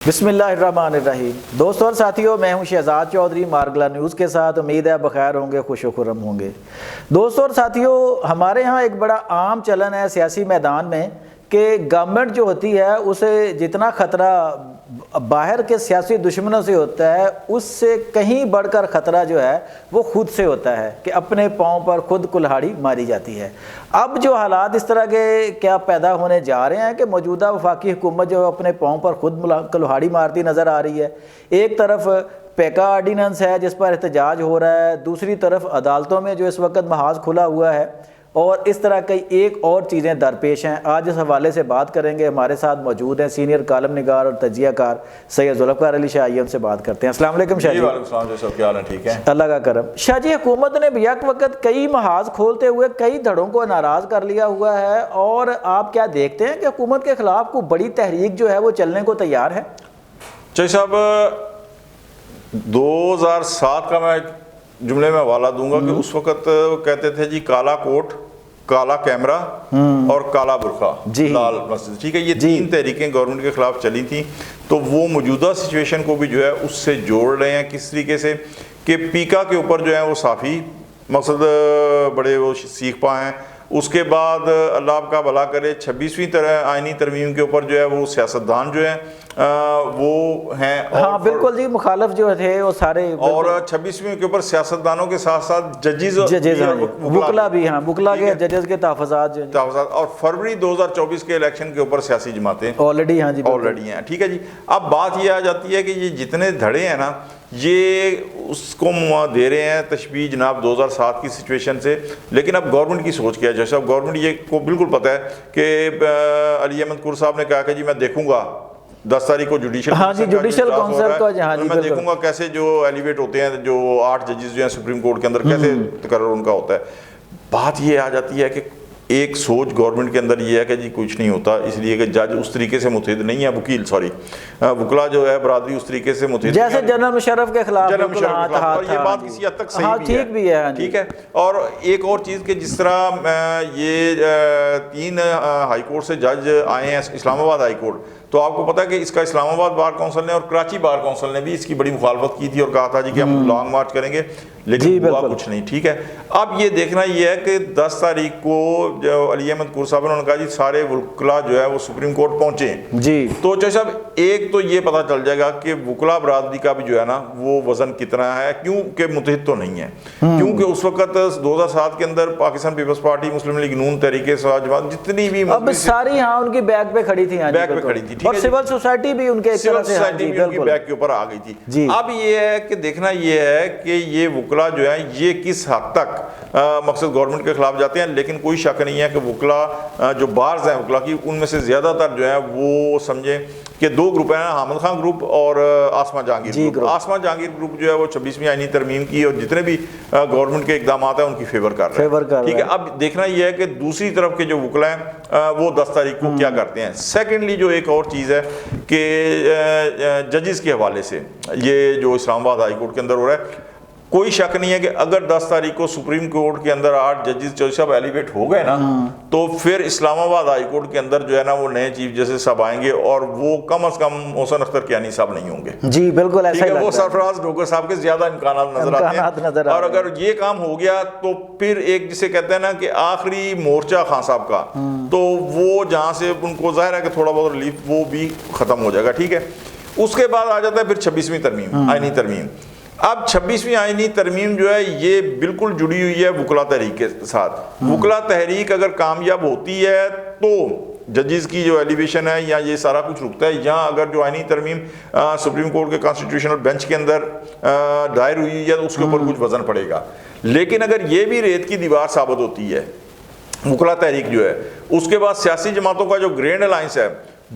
بسم اللہ الرحمن الرحیم۔ دوستوں اور ساتھیوں، میں ہوں شہزاد چودھری مارگلا نیوز کے ساتھ۔ امید ہے بخیر ہوں گے، خوش و خرم ہوں گے۔ دوستوں اور ساتھیوں، ہمارے ہاں ایک بڑا عام چلن ہے سیاسی میدان میں کہ گورنمنٹ جو ہوتی ہے اسے جتنا خطرہ باہر کے سیاسی دشمنوں سے ہوتا ہے، اس سے کہیں بڑھ کر خطرہ جو ہے وہ خود سے ہوتا ہے کہ اپنے پاؤں پر خود کلہاڑی ماری جاتی ہے۔ اب جو حالات اس طرح کے کیا پیدا ہونے جا رہے ہیں کہ موجودہ وفاقی حکومت جو اپنے پاؤں پر خود کلہاڑی مارتی نظر آ رہی ہے۔ ایک طرف پیکا آرڈیننس ہے جس پر احتجاج ہو رہا ہے، دوسری طرف عدالتوں میں جو اس وقت محاذ کھلا ہوا ہے، اور اس طرح کئی ایک اور چیزیں درپیش ہیں۔ آج اس حوالے سے بات کریں گے۔ ہمارے ساتھ موجود ہیں سینئر کالم نگار اور تجزیہ کار سید ذوالفقار علی شاہ، ان سے بات کرتے ہیں۔ السلام علیکم شاہ جی۔ وعلیکم السلام جی، سب کیا حال ہے؟ ٹھیک ہے، اللہ کا کرم۔ شاہ جی، حکومت نے بھی یک وقت کئی محاذ کھولتے ہوئے کئی دھڑوں کو ناراض کر لیا ہوا ہے، اور آپ کیا دیکھتے ہیں کہ حکومت کے خلاف کوئی بڑی تحریک جو ہے وہ چلنے کو تیار ہے؟ چاہیے صاحب 2007 کا میں جملے میں حوالہ دوں گا کہ اس وقت کہتے تھے جی کالا کوٹ، کالا کیمرہ اور کالا برقع، لال مسجد، ٹھیک ہے، یہ تین تحریکیں گورنمنٹ کے خلاف چلی تھیں۔ تو وہ موجودہ سچویشن کو بھی جو ہے اس سے جوڑ رہے ہیں کس طریقے سے کہ پیکا کے اوپر جو ہے وہ صافی مقصد بڑے وہ سیکھ پا ہیں۔ اس کے بعد اللہ آپ کا بھلا کرے 26ویں آئینی ترمیم کے اوپر جو ہے وہ سیاستدان جو ہیں وہ ہیں، ہاں بالکل جی، مخالف جو تھے وہ سارے، اور 26ویں کے اوپر سیاستدانوں کے ساتھ ساتھ ججز وکلا بھی، ہاں وکلا کے ججز کے تحفظات، اور فروری 2024 کے الیکشن کے اوپر سیاسی جماعتیں آلریڈی، ہاں جی آلریڈی ہیں، ٹھیک ہے جی۔ اب بات یہ آ جاتی ہے کہ یہ جتنے دھڑے ہیں نا، یہ اس کو دے رہے ہیں تشبیہ جناب 2007 کی سچویشن سے، لیکن اب گورنمنٹ کی سوچ کیا ہے؟ جیسے اب گورنمنٹ یہ کو بالکل پتہ ہے کہ علی احمد قر صاحب نے کہا کہ جی میں دیکھوں گا 10 تاریخ کو جوڈیشل کونسل کو، میں دیکھوں گا کیسے جو ایلیویٹ ہوتے ہیں، جو 8 ججز جو ہیں سپریم کورٹ کے اندر کیسے تقرر ان کا ہوتا ہے۔ بات یہ آ جاتی ہے کہ ایک سوچ گورنمنٹ کے اندر یہ ہے کہ جی کچھ نہیں ہوتا، اس لیے کہ جج اس طریقے سے متحد نہیں ہے، وکلا جو ہے برادری اس طریقے سے متحد جیسے جنرل مشرف کے خلاف، اور یہ بات کسی حد تک صحیح بھی ہے، ٹھیک ہے۔ اور ایک اور چیز کہ جس طرح یہ 3 ہائی کورٹ سے جج آئے ہیں اسلام آباد ہائی کورٹ، تو آپ کو پتا ہے کہ اس کا اسلام آباد بار کونسل نے اور کراچی بار کونسل نے بھی اس کی بڑی مخالفت کی تھی اور کہا تھا جی کہ ہم لانگ مارچ کریں گے، لیکن ہوا کچھ نہیں، ٹھیک ہے۔ اب یہ دیکھنا یہ ہے کہ 10 تاریخ کو جو علی احمد قر صاحب نے کہا جی سارے وکلا جو ہے وہ سپریم کورٹ پہنچے جی، تو چاہے صاحب ایک تو یہ پتا چل جائے گا کہ وکلا برادری کا بھی جو ہے نا وہ وزن کتنا ہے، کیونکہ متحد تو نہیں ہے، کیونکہ اس وقت 2007 کے اندر پاکستان پیپلز پارٹی، مسلم لیگ نون، تحریک انصاف جماعت جتنی بھی اب ساری ہاں ان کی بیک پہ کھڑی تھی، بیک پہ کھڑی تھی، اور سول سوسائٹی بھی ان کے ایک طرح سے ان کی بیک کے اوپر آ گئی تھی۔ اب یہ ہے کہ دیکھنا یہ ہے کہ یہ وکلا جو ہے یہ کس حد تک مقصد گورنمنٹ کے خلاف جاتے ہیں، لیکن کوئی شک نہیں ہے کہ وکلا جو بارز ہیں وکلا کی، ان میں سے زیادہ تر جو ہے وہ سمجھیں کہ 2 گروپ ہیں، حامد خان گروپ اور آسما جہانگیر گروپ۔ آسما جہانگیر گروپ جو ہے وہ 26ویں آئینی ترمیم کی اور جتنے بھی گورنمنٹ کے اقدامات ہیں ان کی فیور کر رہے ہیں، ٹھیک ہے۔ اب دیکھنا یہ ہے کہ دوسری طرف کے جو وکلا ہیں وہ 10 تاریخ کو کیا کرتے ہیں۔ سیکنڈلی جو ایک اور چیز ہے کہ ججز کے حوالے سے یہ جو اسلام آباد ہائی کورٹ کے اندر ہو رہا ہے، کوئی شک نہیں ہے کہ اگر 10 تاریخ کو سپریم کورٹ کے اندر 8 ججز جو سب ایلیویٹ ہو گئے نا، تو پھر اسلام آباد ہائی کورٹ کے اندر جو ہے نا وہ نئے چیف جسٹس صاحب آئیں گے، اور وہ کم از کم محسن اختر کیانی صاحب نہیں ہوں گے جی، بالکل ایسا ہی، وہ سرفراز ڈوگر صاحب کے زیادہ امکانات نظر آتے ہیں۔ اور اگر یہ کام ہو گیا تو پھر ایک جسے کہتے ہیں نا کہ آخری مورچہ خان صاحب کا، تو وہ جہاں سے ان کو ظاہر ہے کہ تھوڑا بہت ریلیف وہ بھی ختم ہو جائے گا، ٹھیک ہے۔ اس کے بعد آ جاتا ہے پھر 26ویں ترمیم، آئینی ترمیم۔ اب 26ویں آئینی ترمیم جو ہے یہ بالکل جڑی ہوئی ہے وکلا تحریک کے ساتھ۔ وکلا تحریک اگر کامیاب ہوتی ہے تو ججز کی جو ایلیویشن ہے یا یہ سارا کچھ رکتا ہے، یہاں اگر جو آئینی ترمیم سپریم کورٹ کے کانسٹیٹیوشنل بینچ کے اندر دائر ہوئی ہے تو اس کے اوپر کچھ وزن پڑے گا، لیکن اگر یہ بھی ریت کی دیوار ثابت ہوتی ہے وکلا تحریک جو ہے، اس کے بعد سیاسی جماعتوں کا جو گرینڈ الائنس ہے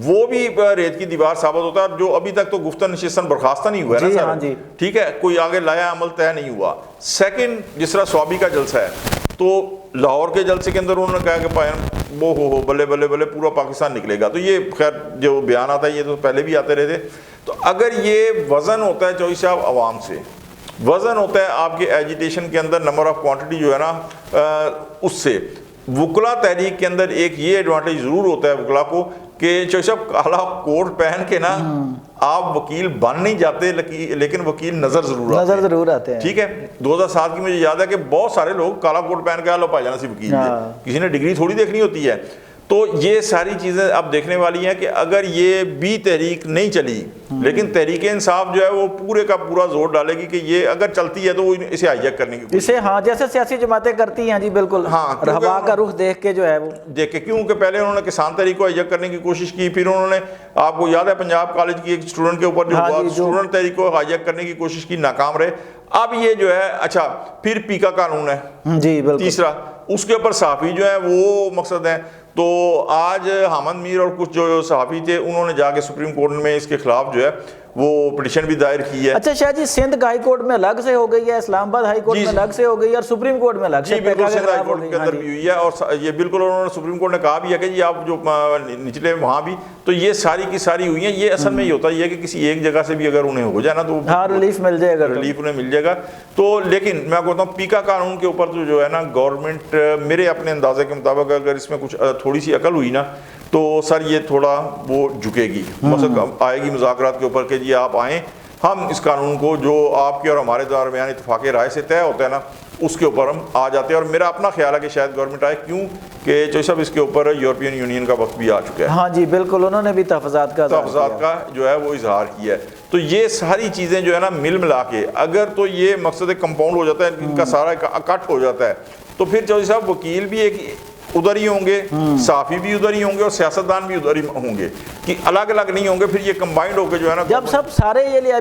وہ بھی ریت کی دیوار ثابت ہوتا ہے، جو ابھی تک تو گفتن نشستن برخاستہ نہیں ہوا ہے نا سر، ٹھیک ہے، کوئی آگے لایا عمل طے نہیں ہوا۔ سیکنڈ جس طرح سوابی کا جلسہ ہے، تو لاہور کے جلسے کے اندر انہوں نے کہا کہ وہ ہو بلے بلے بلے پورا پاکستان نکلے گا، تو یہ خیر جو بیان آتا ہے یہ تو پہلے بھی آتے رہے تھے۔ تو اگر یہ وزن ہوتا ہے چوہدری صاحب عوام سے، وزن ہوتا ہے آپ کے ایجیٹیشن کے اندر، نمبر آف کوانٹٹی جو ہے نا اس سے، وکلا تحریک کے اندر ایک یہ ایڈوانٹیج ضرور ہوتا ہے وکلا کو کہ چوہدری صاحب کالا کوٹ پہن کے نا آپ وکیل بن نہیں جاتے لیکن وکیل نظر ضرور آتے ہیں. ٹھیک ہے, 2007 کی مجھے یاد ہے کہ بہت سارے لوگ کالا کوٹ پہن کے لو پائے جانا سی وکیل ہے, کسی نے ڈگری تھوڑی دیکھنی ہوتی ہے. تو یہ ساری چیزیں اب دیکھنے والی ہیں کہ اگر یہ بھی تحریک نہیں چلی لیکن تحریک انصاف جو ہے وہ پورے کا پورا زور ڈالے گی کہ یہ اگر چلتی ہے تو وہ اسے ہائی جیک کرنے کی اسے جیسے سیاسی جماعتیں کرتی ہیں جی بالکل, ہوا کا رخ دیکھ کے جو ہے وہ دیکھ کے, کیونکہ پہلے انہوں نے کسان تحریک کو ہائی جیک کرنے کی کوشش کی, پھر انہوں نے آپ کو یاد ہے پنجاب کالج کی ایک اسٹوڈنٹ کے اوپر جو ہوا اسٹوڈنٹ تحریک کو ہائی جیک کرنے کی کوشش کی, ناکام رہے. اب یہ جو ہے اچھا پھر پیکا قانون ہے جی بالکل تیسرا, اس کے اوپر صحافی جو ہے وہ مقصد ہے. تو آج حامد میر اور کچھ جو صحافی تھے انہوں نے جا کے سپریم کورٹ میں اس کے خلاف جو ہے وہ پٹیشن بھی دائر کی ہے. اچھا شاہ جی, سندھ ہائی کورٹ میں الگ سے ہو گئی ہے, اسلام آباد ہائی کورٹ میں الگ سے ہو گئی ہے, اور سپریم کورٹ میں الگ سے سندھ ہائی کورٹ کے اندر بھی ہوئی ہے. اور یہ بالکل انہوں نے سپریم کورٹ نے کہا بھی ہے کہ جی آپ جو نچلے وہاں بھی, تو یہ ساری کی ساری ہوئی ہیں. یہ اصل میں یہ ہوتا ہے کہ کسی ایک جگہ سے بھی اگر انہیں ہو جائے نا تو ریلیف مل جائے گا, ریلیف انہیں مل جائے گا. تو لیکن میں کہتا ہوں پیکا قانون کے اوپر جو ہے نا گورنمنٹ میرے اپنے اندازے کے مطابق اگر اس میں کچھ تھوڑی سی عقل ہوئی نا تو سر یہ تھوڑا وہ جھکے گی, مثلا آئے گی مذاکرات کے اوپر کہ جی آپ آئیں, ہم اس قانون کو جو آپ کے اور ہمارے درمیان اتفاق رائے سے طے ہوتا ہے نا اس کے اوپر ہم آ جاتے ہیں. اور میرا اپنا خیال ہے کہ شاید گورنمنٹ آئے, کیوں کہ جو سب اس کے اوپر یورپین یونین کا وقت بھی آ چکا ہے. ہاں جی بالکل, انہوں نے بھی تحفظات کا جو ہے وہ اظہار کیا ہے. تو یہ ساری چیزیں جو ہے نا مل ملا کے اگر تو یہ مقصد کمپاؤنڈ ہو جاتا ہے, ان کا سارا اکٹھ ہو جاتا ہے, تو پھر چودھری صاحب وکیل بھی ایک ادھر ہی ہوں گے, صحافی بھی ادھر ہی ہوں گے, اور سیاستدان بھی ادھر ہی ہوں گے, کہ الگ الگ نہیں ہوں گے. پھر یہ کمبائنڈ ہو کے جو ہے نا جب سب سارے یہ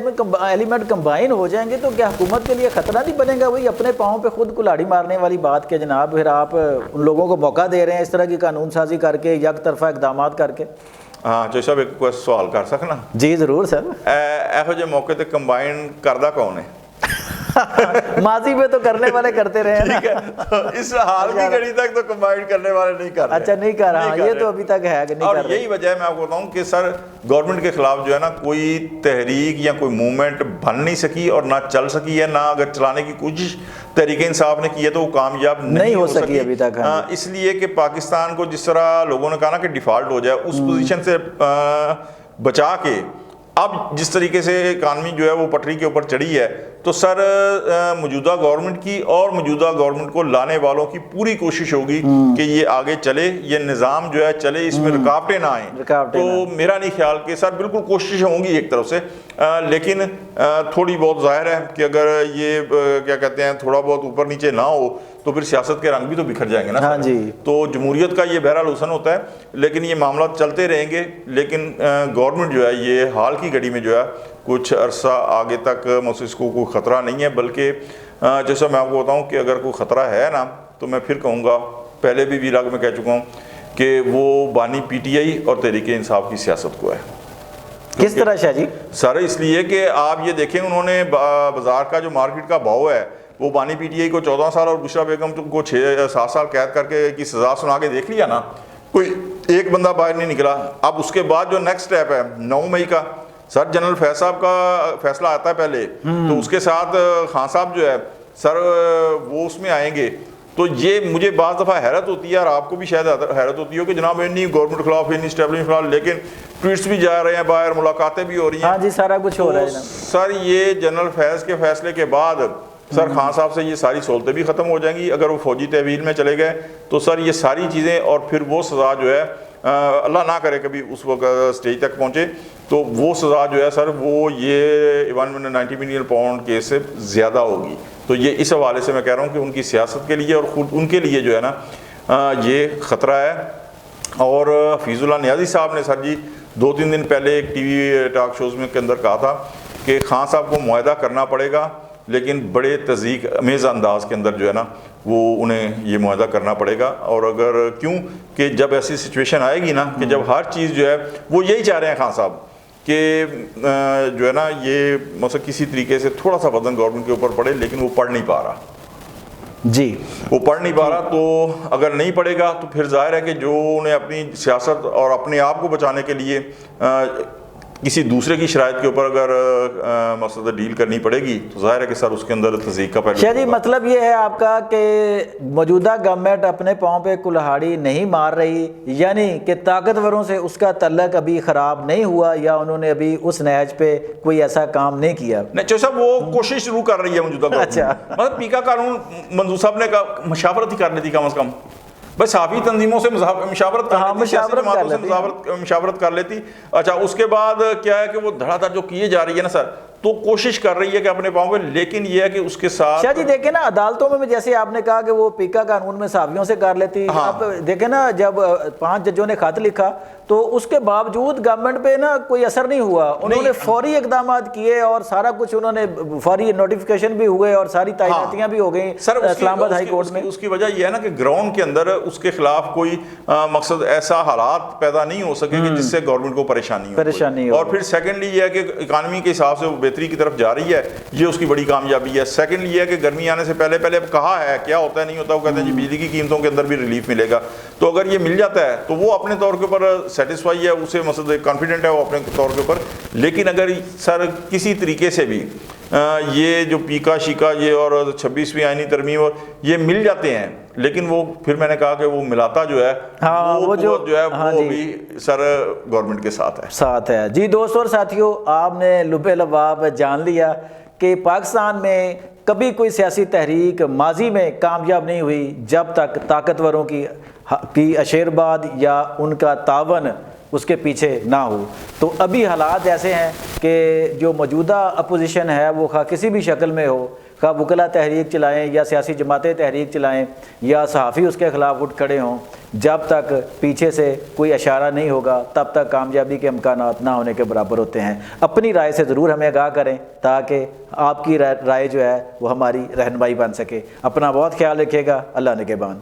ایلیمنٹ کمبائن ہو جائیں گے تو کیا حکومت کے لیے خطرہ نہیں بنے گا؟ وہی اپنے پاؤں پہ خود کلاڑی مارنے والی بات کہ جناب پھر آپ ان لوگوں کو موقع دے رہے ہیں اس طرح کی قانون سازی کر کے, یک طرفہ اقدامات کر کے. ہاں چودھری صاحب ایک سوال کر سکنا؟ جی ضرور سر. ایہو جے موقع تے کمبائن کردہ کون ہے؟ ماضی میں تو کرنے والے کرتے رہے ہیں. ٹھیک ہے, اس حال کی گھڑی تک تو کمبائن کرنے والے نہیں کر رہے. اچھا نہیں کر رہا, یہ تو ابھی تک ہے کہ نہیں کر رہے. اور یہی وجہ ہے میں آپ کو بتاؤں کہ سر گورنمنٹ کے خلاف جو ہے نا کوئی تحریک یا کوئی موومنٹ بن نہیں سکی اور نہ چل سکی ہے, نہ اگر چلانے کی کوشش تحریک انصاف نے کی ہے تو وہ کامیاب نہیں ہو سکی ابھی تک. اس لیے کہ پاکستان کو جس طرح لوگوں نے کہا نا کہ ڈیفالٹ ہو جائے, اس پوزیشن سے بچا کے اب جس طریقے سے اکانومی جو ہے وہ پٹری کے اوپر چڑھی ہے, تو سر موجودہ گورنمنٹ کی اور موجودہ گورنمنٹ کو لانے والوں کی پوری کوشش ہوگی کہ یہ آگے چلے, یہ نظام جو ہے چلے, اس میں رکاوٹیں نہ آئیں. تو میرا نہیں خیال کہ سر بالکل کوششیں ہوں گی ایک طرف سے, لیکن تھوڑی بہت ظاہر ہے کہ اگر یہ کیا کہتے ہیں تھوڑا بہت اوپر نیچے نہ ہو تو پھر سیاست کے رنگ بھی تو بکھر جائیں گے نا. ہاں جی, تو جمہوریت کا یہ بہرحال حسن ہوتا ہے, لیکن یہ معاملات چلتے رہیں گے. لیکن گورنمنٹ جو ہے یہ حال کی گھڑی میں جو ہے کچھ عرصہ آگے تک اس کو کوئی خطرہ نہیں ہے, بلکہ جیسا میں آپ کو بتاؤں کہ اگر کوئی خطرہ ہے نا تو میں پھر کہوں گا, پہلے بھی ویلاگ میں کہہ چکا ہوں کہ وہ بانی پی ٹی آئی اور تحریک انصاف کی سیاست کو ہے. کس طرح شاہ جی؟ سر اس لیے کہ آپ یہ دیکھیں انہوں نے بازار کا جو مارکیٹ کا بھاؤ ہے وہ بانی پی ٹی آئی کو 14 سال اور بشرا بیگم کو 6-7 سال قید کر کے کی سزا سنا کے دیکھ لیا نا, کوئی ایک بندہ باہر نہیں نکلا. اب اس کے بعد جو نیکسٹ اسٹیپ ہے 9 مئی کا, سر جنرل فیض صاحب کا فیصلہ آتا ہے پہلے, تو اس کے ساتھ خان صاحب جو ہے سر وہ اس میں آئیں گے. تو یہ مجھے بعض دفعہ حیرت ہوتی ہے, اور آپ کو بھی شاید حیرت ہوتی ہو کہ جناب نہیں گورنمنٹ خلاف نہیں اسٹیبلشمنٹ خلاف, لیکن ٹویٹس بھی جا رہے ہیں باہر, ملاقاتیں بھی ہو رہی ہیں. ہاں جی سارا کچھ ہو رہا ہے. سر یہ جنرل فیض کے فیصلے کے بعد سر خان صاحب سے یہ ساری سہولتیں بھی ختم ہو جائیں گی. اگر وہ فوجی تحویل میں چلے گئے تو سر یہ ساری چیزیں, اور پھر وہ سزا جو ہے اللہ نہ کرے کبھی اس وقت اسٹیج تک پہنچے, تو وہ سزا جو ہے سر وہ یہ 190 ملین پاؤنڈ کیس سے زیادہ ہوگی. تو یہ اس حوالے سے میں کہہ رہا ہوں کہ ان کی سیاست کے لیے اور خود ان کے لیے جو ہے نا یہ خطرہ ہے. اور حفیظ اللہ نیازی صاحب نے سر جی 2-3 دن پہلے ایک ٹی وی ٹاک شوز میں کے اندر کہا تھا کہ خان صاحب کو معاہدہ کرنا پڑے گا, لیکن بڑے تضییق امیز انداز کے اندر جو ہے نا وہ انہیں یہ معاہدہ کرنا پڑے گا. اور اگر کیوں کہ جب ایسی سچویشن آئے گی نا کہ جب ہر چیز جو ہے وہ یہی چاہ رہے ہیں خان صاحب کہ جو ہے نا یہ مثلا کسی طریقے سے تھوڑا سا وزن گورنمنٹ کے اوپر پڑے, لیکن وہ پڑھ نہیں پا رہا. جی وہ پڑھ نہیں پا رہا, تو اگر نہیں پڑھے گا تو پھر ظاہر ہے کہ جو انہیں اپنی سیاست اور اپنے آپ کو بچانے کے لیے کسی دوسرے کی شرائط کے اوپر اگر مقصد ڈیل کرنی پڑے گی تو ظاہر ہے کہ سر اس کے اندر تضییق کا پہلو شاہ جی مطلب یہ ہے آپ کا کہ موجودہ گورنمنٹ اپنے پاؤں پہ کلہاڑی نہیں مار رہی، یعنی کہ طاقتوروں سے اس کا تعلق ابھی خراب نہیں ہوا، یا انہوں نے ابھی اس نہج پہ کوئی ایسا کام نہیں کیا؟ نہیں چوہدری صاحب وہ کوشش شروع کر رہی ہے موجودہ گورنمنٹ، مطلب پیکا قانون منظور صاحب نے مشاورت ہی کر لی تھی کم از کم، بس صحافی تنظیموں سے مشاورت کر لیتی، سیاسی جماعتوں سے مشاورت کر لیتی۔ اچھا اس کے بعد کیا ہے کہ وہ دھڑا دھڑ جو کیے جا رہی ہے نا سر، تو کوشش کر رہی ہے کہ اپنے پاؤں پہ، لیکن یہ ہے کہ اس کے ساتھ شاہ جی دیکھیں نا عدالتوں میں جیسے آپ نے کہا کہ وہ پیکا قانون میں صحافیوں سے کر لیتی، اب دیکھیں نا جب 5 ججوں نے خط لکھا تو اس کے باوجود گورنمنٹ پہ نا کوئی اثر نہیں ہوا، انہوں نے فوری اقدامات کیے اور سارا کچھ انہوں نے فوری نوٹیفیکیشن بھی ہوئے اور ساری تعیناتیاں بھی ہو گئیں اسلام آباد ہائی کورٹ میں۔ اس کی وجہ یہ ہے نا کہ گراؤنڈ کے اندر اس کے خلاف کوئی مقصد ایسا حالات پیدا نہیں ہو سکے کہ جس سے گورنمنٹ کو پریشانی ہو، اور پھر سیکنڈلی یہ ہے کہ اکانومی کے حساب سے وہ بہتری کی طرف جا رہی ہے، یہ اس کی بڑی کامیابی ہے۔ سیکنڈلی یہ ہے کہ گرمی آنے سے پہلے کہا ہے کیا ہوتا ہے نہیں ہوتا، وہ کہتے ہیں جی بجلی کی قیمتوں کے اندر بھی ریلیف ملے گا، تو اگر یہ مل جاتا ہے تو وہ اپنے طور کے اوپر سیٹسفائی ہے، اسے مقصد کانفیڈنٹ ہے وہ اپنے طور کے اوپر۔ لیکن اگر سر کسی طریقے سے بھی یہ جو پیکا شیکا یہ اور 26ویں آئینی ترمیم اور یہ مل جاتے ہیں، لیکن وہ پھر میں نے کہا کہ وہ ملاتا جو ہے وہ جو ہے وہ بھی سر گورنمنٹ کے ساتھ ہے۔ جی دوستو اور ساتھیوں، آپ نے لب لباب جان لیا کہ پاکستان میں کبھی کوئی سیاسی تحریک ماضی میں کامیاب نہیں ہوئی جب تک طاقتوروں کی اشیرباد یا ان کا تعاون اس کے پیچھے نہ ہو۔ تو ابھی حالات ایسے ہیں کہ جو موجودہ اپوزیشن ہے وہ خواہ کسی بھی شکل میں ہو، خواہ وکلا تحریک چلائیں یا سیاسی جماعتیں تحریک چلائیں یا صحافی اس کے خلاف اٹھ کھڑے ہوں، جب تک پیچھے سے کوئی اشارہ نہیں ہوگا تب تک کامیابی کے امکانات نہ ہونے کے برابر ہوتے ہیں۔ اپنی رائے سے ضرور ہمیں آگاہ کریں تاکہ آپ کی رائے جو ہے وہ ہماری رہنمائی بن سکے۔ اپنا بہت خیال رکھیے گا، اللہ نگہبان۔